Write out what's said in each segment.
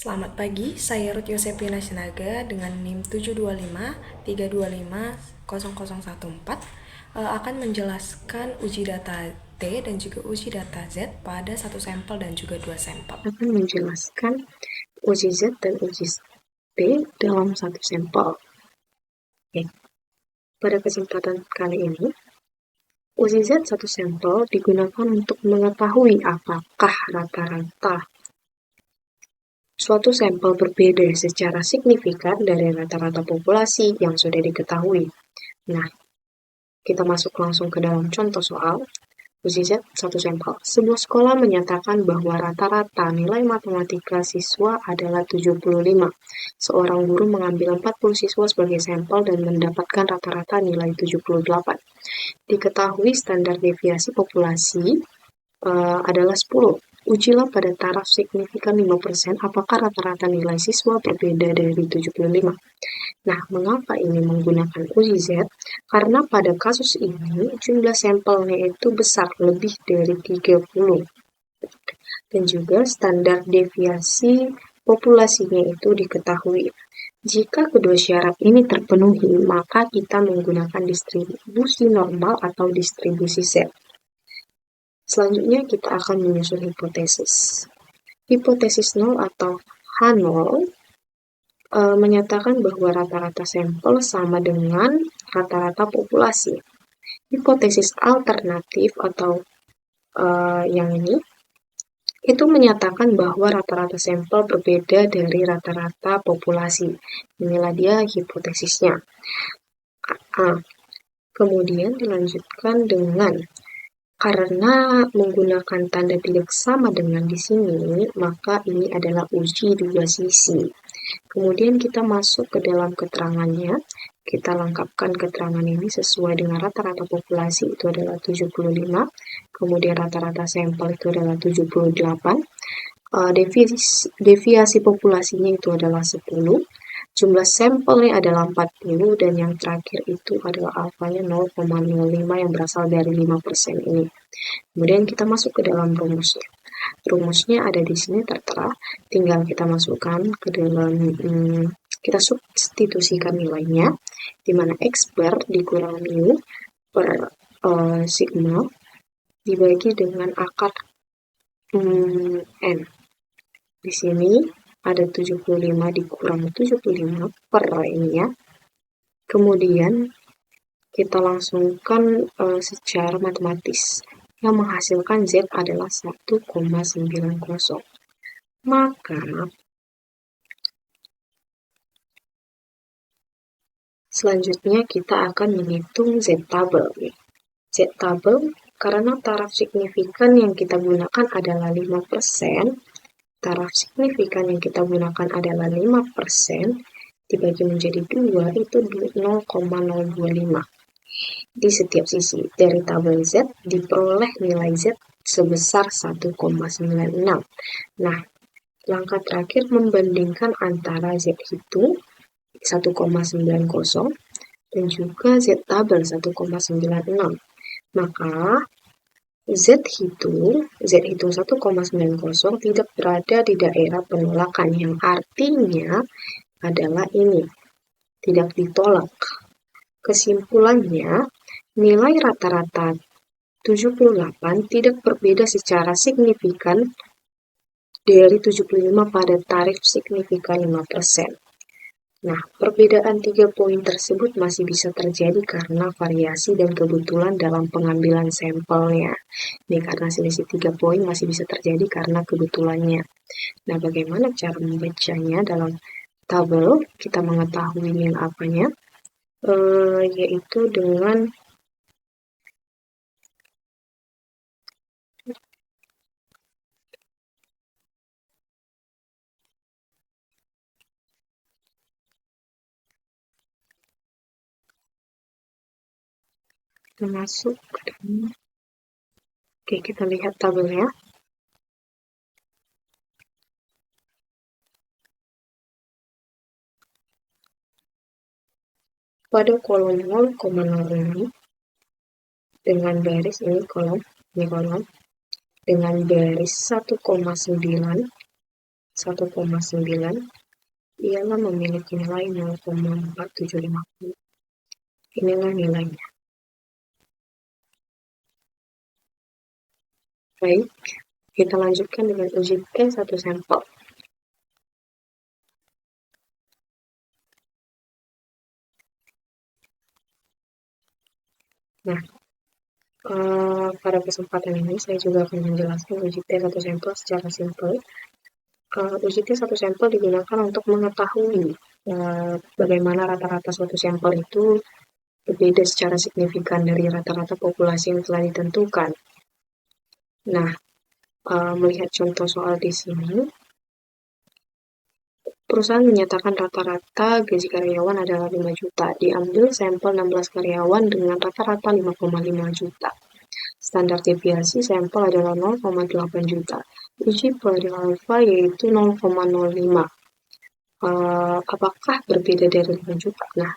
Selamat pagi, saya Ruth Yosepina Sinaga dengan NIM 725-325-0014 akan menjelaskan uji data T dan juga uji data Z pada satu sampel dan juga dua sampel. Akan menjelaskan uji Z dan uji T dalam satu sampel. Oke. Pada kesempatan kali ini, uji Z satu sampel digunakan untuk mengetahui apakah rata-rata suatu sampel berbeda secara signifikan dari rata-rata populasi yang sudah diketahui. Nah, kita masuk langsung ke dalam contoh soal. Uji Z satu sampel. Sebuah sekolah menyatakan bahwa rata-rata nilai matematika siswa adalah 75. Seorang guru mengambil 40 siswa sebagai sampel dan mendapatkan rata-rata nilai 78. Diketahui standar deviasi populasi adalah 10. Ujilah pada taraf signifikan 5% apakah rata-rata nilai siswa berbeda dari 75. Nah, mengapa ini menggunakan uji Z? Karena pada kasus ini jumlah sampelnya itu besar, lebih dari 30. Dan juga standar deviasi populasinya itu diketahui. Jika kedua syarat ini terpenuhi, maka kita menggunakan distribusi normal atau distribusi Z. Selanjutnya kita akan menyusun hipotesis. Hipotesis 0 atau H0 menyatakan bahwa rata-rata sampel sama dengan rata-rata populasi. Hipotesis alternatif atau yang ini itu menyatakan bahwa rata-rata sampel berbeda dari rata-rata populasi. Inilah dia hipotesisnya. Kemudian dilanjutkan dengan karena menggunakan tanda tidak sama dengan di sini, maka ini adalah uji dua sisi. Kemudian kita masuk ke dalam keterangannya, kita lengkapkan keterangan ini sesuai dengan rata-rata populasi itu adalah 75, kemudian rata-rata sampel itu adalah 78, deviasi populasinya itu adalah 10, jumlah sampelnya adalah 40, dan yang terakhir itu adalah alfanya 0,05 yang berasal dari 5% ini. Kemudian kita masuk ke dalam rumusnya. Rumusnya ada di sini tertera, tinggal kita masukkan ke dalam, kita substitusikan nilainya, di mana X bar dikurang mu per sigma dibagi dengan akar N. Di sini ada 75 dikurang 75 per ini ya. Kemudian kita langsungkan secara matematis. Yang menghasilkan Z adalah 1,90. Maka selanjutnya kita akan menghitung Z-tabel. Z-tabel karena taraf signifikan yang kita gunakan adalah 5%, taraf signifikan yang kita gunakan adalah 5%, dibagi menjadi 2 itu 0,025. Di setiap sisi dari tabel Z diperoleh nilai Z sebesar 1,96. Nah, langkah terakhir membandingkan antara Z hitung 1,90 dan juga Z tabel 1,96. Maka Z hitung 1,90 tidak berada di daerah penolakan, yang artinya adalah ini tidak ditolak. Kesimpulannya, nilai rata-rata 78 tidak berbeda secara signifikan dari 75 pada tarif signifikan 5%. Nah, perbedaan 3 poin tersebut masih bisa terjadi karena variasi dan kebetulan dalam pengambilan sampelnya. Ini karena selisih 3 poin masih bisa terjadi karena kebetulannya. Nah, bagaimana cara membacanya dalam tabel? Kita mengetahui nilai apanya, yaitu dengan masuk ke dalam. Oke, kita lihat tabelnya. Pada kolom 0,06 dengan baris ini kolom dengan baris 1,9 1,9 ialah memiliki nilai 0,4750. Inilah nilainya. Baik, kita lanjutkan dengan uji T1 sampel. Nah, pada kesempatan ini saya juga akan menjelaskan uji T1 sampel secara simpel. Uji T1 sampel digunakan untuk mengetahui bagaimana rata-rata suatu sampel itu berbeda secara signifikan dari rata-rata populasi yang telah ditentukan. Nah, melihat contoh soal di sini, perusahaan menyatakan rata-rata gaji karyawan adalah 5 juta. Diambil sampel 16 karyawan dengan rata-rata 5,5 juta. Standar deviasi sampel adalah 0,8 juta. Uji probabilitas alfa yaitu 0,05. Apakah berbeda dari 5 juta? Nah,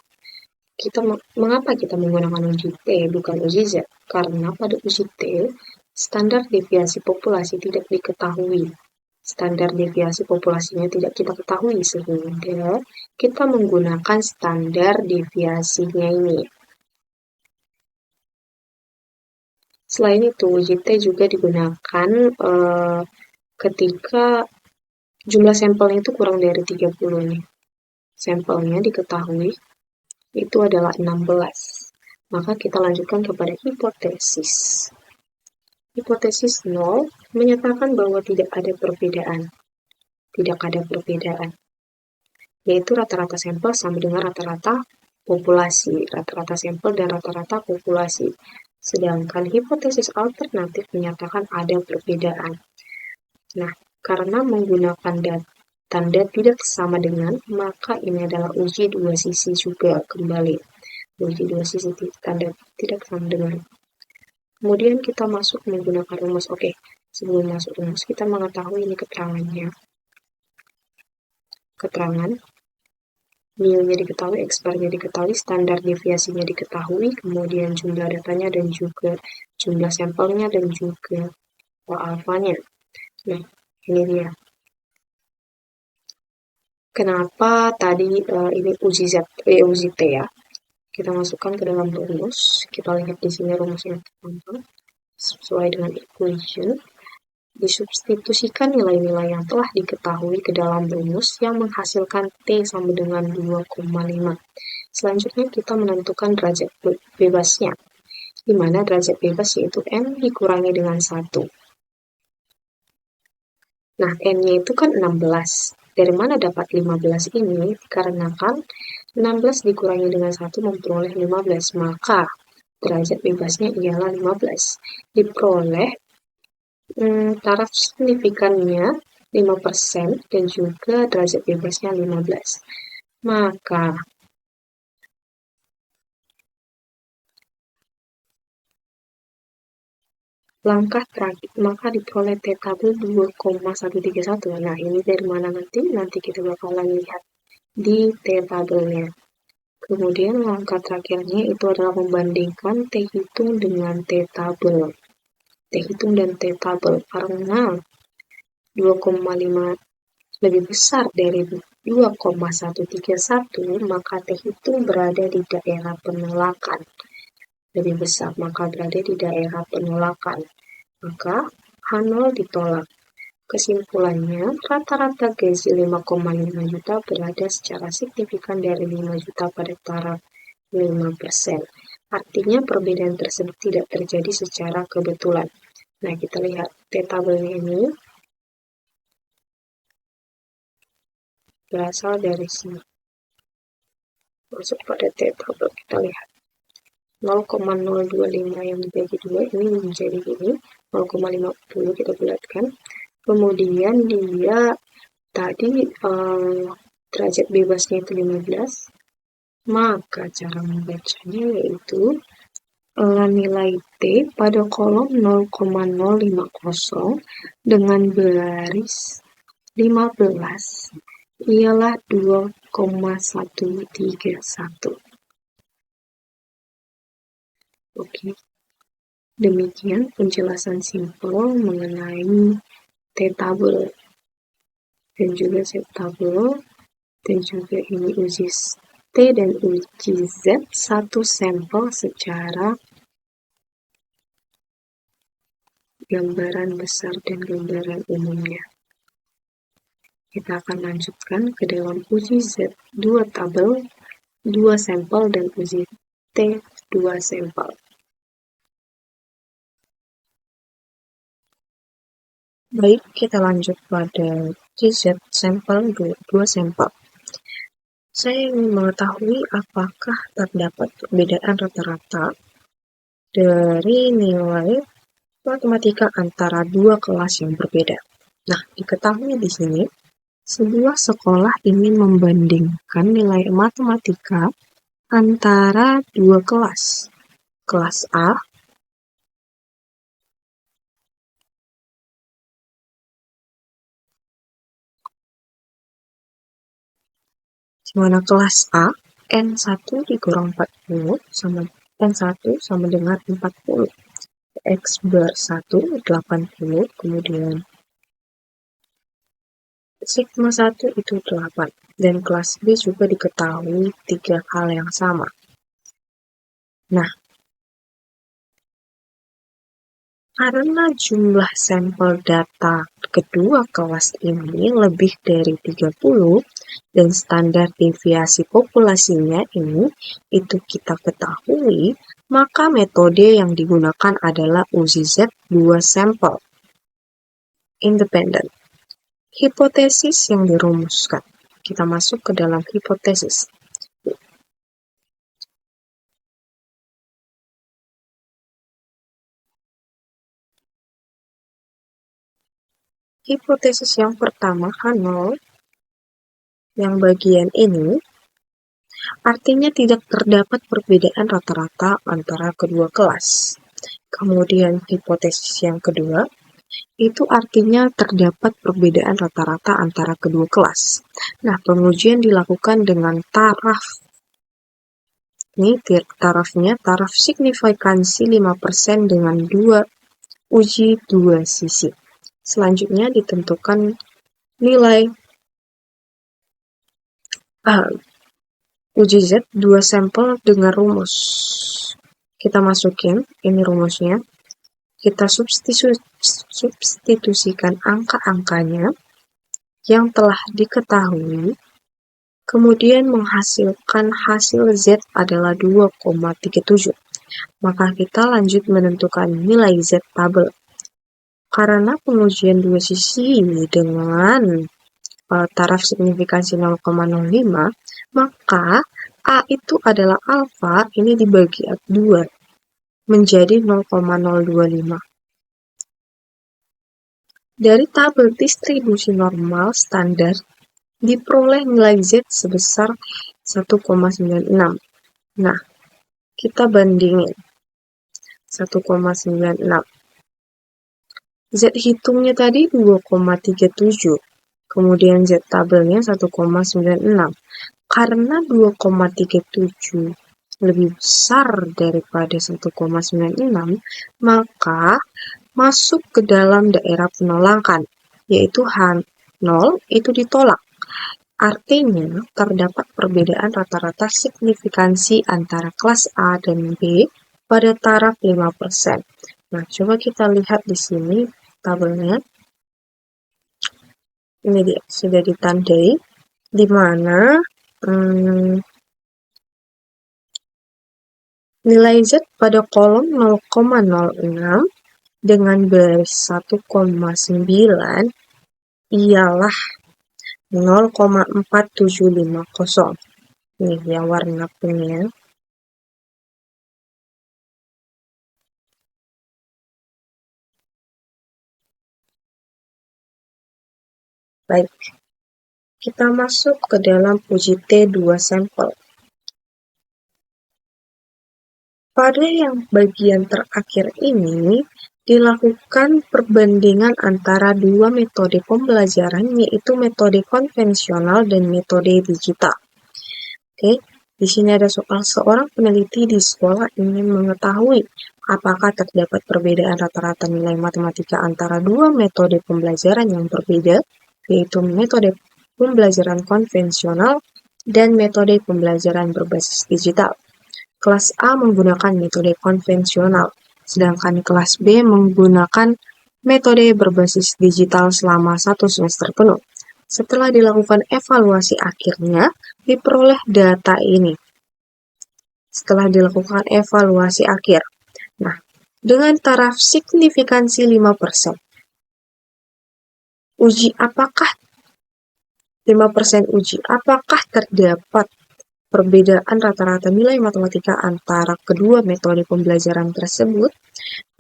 mengapa kita menggunakan uji T bukan uji Z? Karena pada uji T, standar deviasi populasi tidak diketahui. Standar deviasi populasinya tidak kita ketahui, sehingga kita menggunakan standar deviasinya ini. Selain itu, uji T juga digunakan ketika jumlah sampelnya itu kurang dari 30 nih. Sampelnya diketahui itu adalah 16. Maka kita lanjutkan kepada hipotesis. Hipotesis 0 menyatakan bahwa tidak ada perbedaan. Tidak ada perbedaan. Yaitu rata-rata sampel sama dengan rata-rata populasi. Rata-rata sampel dan rata-rata populasi. Sedangkan hipotesis alternatif menyatakan ada perbedaan. Nah, karena menggunakan tanda tidak sama dengan, maka ini adalah uji dua sisi juga kembali. Uji dua sisi tanda tidak sama dengan. Kemudian kita masuk menggunakan rumus. Oke, sebelum masuk rumus, kita mengetahui ini keterangannya. Keterangan, mu-nya diketahui, X-bar-nya diketahui, standar deviasinya diketahui, kemudian jumlah datanya dan juga jumlah sampelnya dan juga alfanya. Nah, ini dia. Kenapa tadi ini uji T ya? Kita masukkan ke dalam rumus. Kita lihat di sini rumusnya gampang. Sesuai dengan equation, disubstitusikan nilai-nilai yang telah diketahui ke dalam rumus yang menghasilkan T sama dengan 2,5. Selanjutnya kita menentukan derajat bebasnya, di mana derajat bebas yaitu M dikurangi dengan 1. Nah, N-nya itu kan 16. Dari mana dapat 15 ini? Dikarenakan 16 dikurangi dengan 1 memperoleh 15, maka derajat bebasnya ialah 15. Diperoleh taraf signifikannya 5% dan juga derajat bebasnya 15. Maka langkah terakhir, maka diperoleh T tabel 2,131. Nah, ini dari mana nanti? Nanti kita bakalan lihat di T tabelnya. Kemudian langkah terakhirnya itu adalah membandingkan T hitung dengan T tabel. T hitung dan T tabel karena 2,5 lebih besar dari 2,131, maka T hitung berada di daerah penolakan. Lebih besar, maka berada di daerah penolakan. Maka H0 ditolak. Kesimpulannya, rata-rata gaji 5,5 juta berada secara signifikan dari 5 juta pada taraf 5%. Artinya perbedaan tersebut tidak terjadi secara kebetulan. Nah, kita lihat T tabelnya ini berasal dari sini. Masuk pada T tabel, kita lihat 0,025 yang dibagi 2 ini menjadi ini 0,50 kita bulatkan. Kemudian dia tadi derajat bebasnya itu 15, maka cara membacanya yaitu nilai T pada kolom 0,050 dengan baris 15 ialah 2,131. Oke, demikian penjelasan simpel mengenai T tabel. dan juga Z tabel, dan juga ini uji T dan uji Z, satu sampel secara gambaran besar dan gambaran umumnya. Kita akan lanjutkan ke dalam uji Z, 2 tabel, 2 sampel, dan uji T, 2 sampel. Baik, kita lanjut pada uji Z sampel 2 sampel. Saya ingin mengetahui apakah terdapat perbedaan rata-rata dari nilai matematika antara dua kelas yang berbeda. Nah, diketahui di sini, sebuah sekolah ingin membandingkan nilai matematika antara dua kelas. Kelas A di mana kelas A N1 dikurang 40 sama N1 sama dengan 40. X bar 1 80, kemudian sigma 1 itu 8. Dan kelas B juga diketahui 3 hal yang sama. Nah, karena jumlah sampel data kedua kelas ini lebih dari 30 dan standar deviasi populasinya ini itu kita ketahui, maka metode yang digunakan adalah uji Z 2 sampel independen. Hipotesis yang dirumuskan. Kita masuk ke dalam hipotesis. Hipotesis yang pertama, H0, yang bagian ini, artinya tidak terdapat perbedaan rata-rata antara kedua kelas. Kemudian hipotesis yang kedua, itu artinya terdapat perbedaan rata-rata antara kedua kelas. Nah, pengujian dilakukan dengan taraf. Ini tarafnya, taraf signifikansi 5% dengan uji dua sisi. Selanjutnya ditentukan nilai uji Z 2 sampel dengan rumus. Kita masukin, ini rumusnya. Kita substitusikan angka-angkanya yang telah diketahui, kemudian menghasilkan hasil Z adalah 2,37. Maka kita lanjut menentukan nilai Z tabel. Karena pengujian dua sisi dengan taraf signifikansi 0,05, maka A itu adalah alfa, ini dibagi 2 menjadi 0,025. Dari tabel distribusi normal standar, diperoleh nilai Z sebesar 1,96. Nah, kita bandingin 1,96. Z hitungnya tadi 2,37. Kemudian Z tabelnya 1,96. Karena 2,37 lebih besar daripada 1,96, maka masuk ke dalam daerah penolakan, yaitu H0 itu ditolak. Artinya, terdapat perbedaan rata-rata signifikansi antara kelas A dan B pada taraf 5%. Nah, coba kita lihat di sini tabelnya. Ini dia, sudah ditandai, di mana nilai Z pada kolom 0,06 dengan baris 1,9 ialah 0,4750. Ini yang warna kuning. Baik, kita masuk ke dalam uji T2 sampel. Pada yang bagian terakhir ini, dilakukan perbandingan antara dua metode pembelajaran, yaitu metode konvensional dan metode digital. Oke, di sini ada soal seorang peneliti di sekolah ingin mengetahui apakah terdapat perbedaan rata-rata nilai matematika antara dua metode pembelajaran yang berbeda. yaitu metode pembelajaran konvensional dan metode pembelajaran berbasis digital. Kelas A menggunakan metode konvensional, sedangkan kelas B menggunakan metode berbasis digital selama 1 semester penuh. Setelah dilakukan evaluasi akhirnya, diperoleh data ini. Setelah dilakukan evaluasi akhir. Nah, dengan taraf signifikansi 5%. Apakah 5% uji? Apakah terdapat perbedaan rata-rata nilai matematika antara kedua metode pembelajaran tersebut?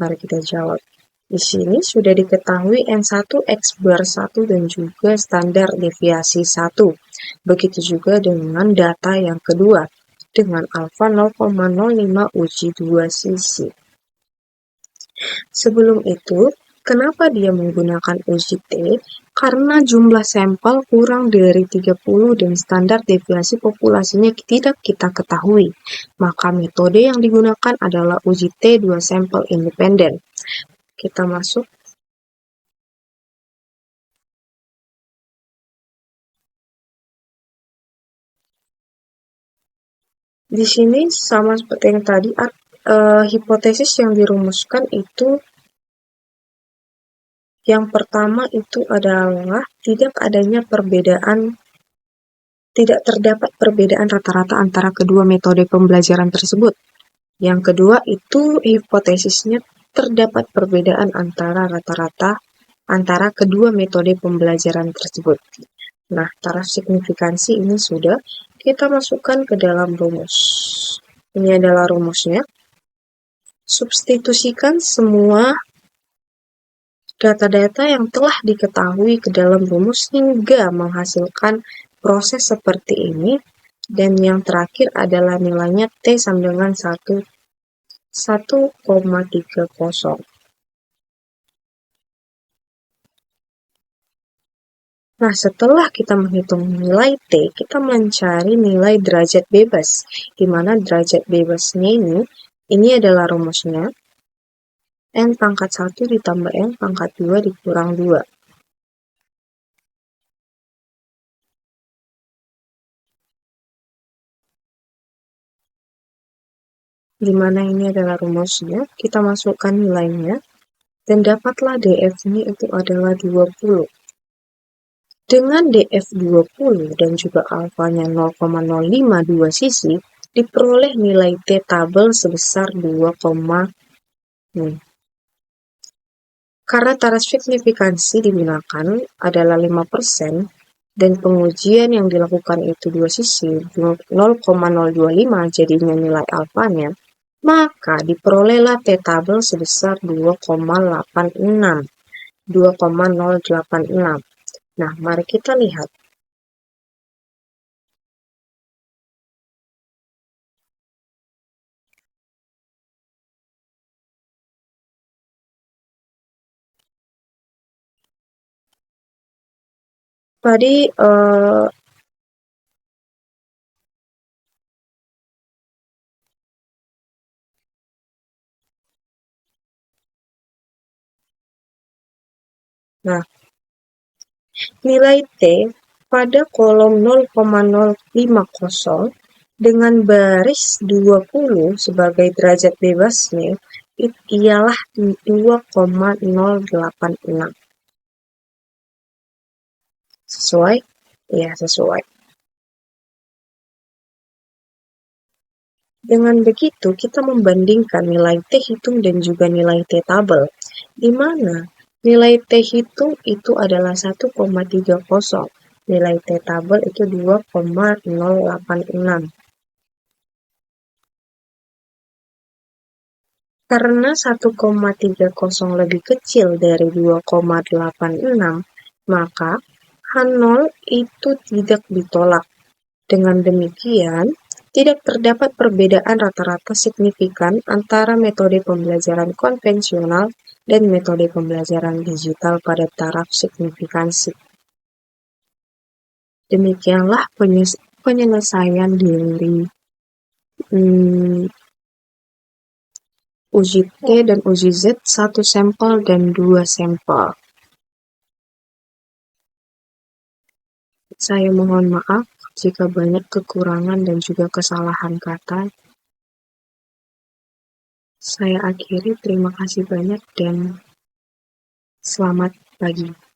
Mari kita jawab. Di sini sudah diketahui N1 X bar 1 dan juga standar deviasi 1. Begitu juga dengan data yang kedua, dengan alfa 0,05 uji 2 sisi. Sebelum itu, kenapa dia menggunakan uji T? Karena jumlah sampel kurang dari 30 dan standar deviasi populasinya tidak kita ketahui. Maka metode yang digunakan adalah uji T 2 sampel independen. Kita masuk. Di sini sama seperti yang tadi, hipotesis yang dirumuskan itu yang pertama itu adalah tidak terdapat perbedaan rata-rata antara kedua metode pembelajaran tersebut. Yang kedua itu hipotesisnya terdapat perbedaan antara rata-rata antara kedua metode pembelajaran tersebut. Nah, taraf signifikansi ini sudah kita masukkan ke dalam rumus. Ini adalah rumusnya. Substitusikan semua data-data yang telah diketahui ke dalam rumus hingga menghasilkan proses seperti ini. Dan yang terakhir adalah nilainya T sama dengan 1,30. Nah, setelah kita menghitung nilai T, kita mencari nilai derajat bebas, di mana derajat bebasnya ini adalah rumusnya, N pangkat 1 ditambah N pangkat 2 dikurang 2. Di mana ini adalah rumusnya, kita masukkan nilainya, dan dapatlah DF-nya itu adalah 20. Dengan DF 20 dan juga alfanya 0,052 sisi, diperoleh nilai T tabel sebesar 2,0. Karena taraf signifikansi digunakan adalah 5% dan pengujian yang dilakukan itu 2 sisi 0,025 jadinya nilai alfanya, maka diperolehlah T tabel sebesar 2,86. 2,086. Nah, mari kita lihat. Tadi nah, nilai T pada kolom 0,050 dengan baris 20 sebagai derajat bebasnya ialah 2,086. Sesuai? Ya, sesuai. Dengan begitu, kita membandingkan nilai T hitung dan juga nilai T tabel, di mana nilai T hitung itu adalah 1,30, nilai T tabel itu 2,086. Karena 1,30 lebih kecil dari 2,86, maka H0 itu tidak ditolak. Dengan demikian, tidak terdapat perbedaan rata-rata signifikan antara metode pembelajaran konvensional dan metode pembelajaran digital pada taraf signifikansi. Demikianlah penyelesaian dari uji T dan uji Z 1 sampel dan 2 sampel. Saya mohon maaf jika banyak kekurangan dan juga kesalahan kata. Saya akhiri, terima kasih banyak dan selamat pagi.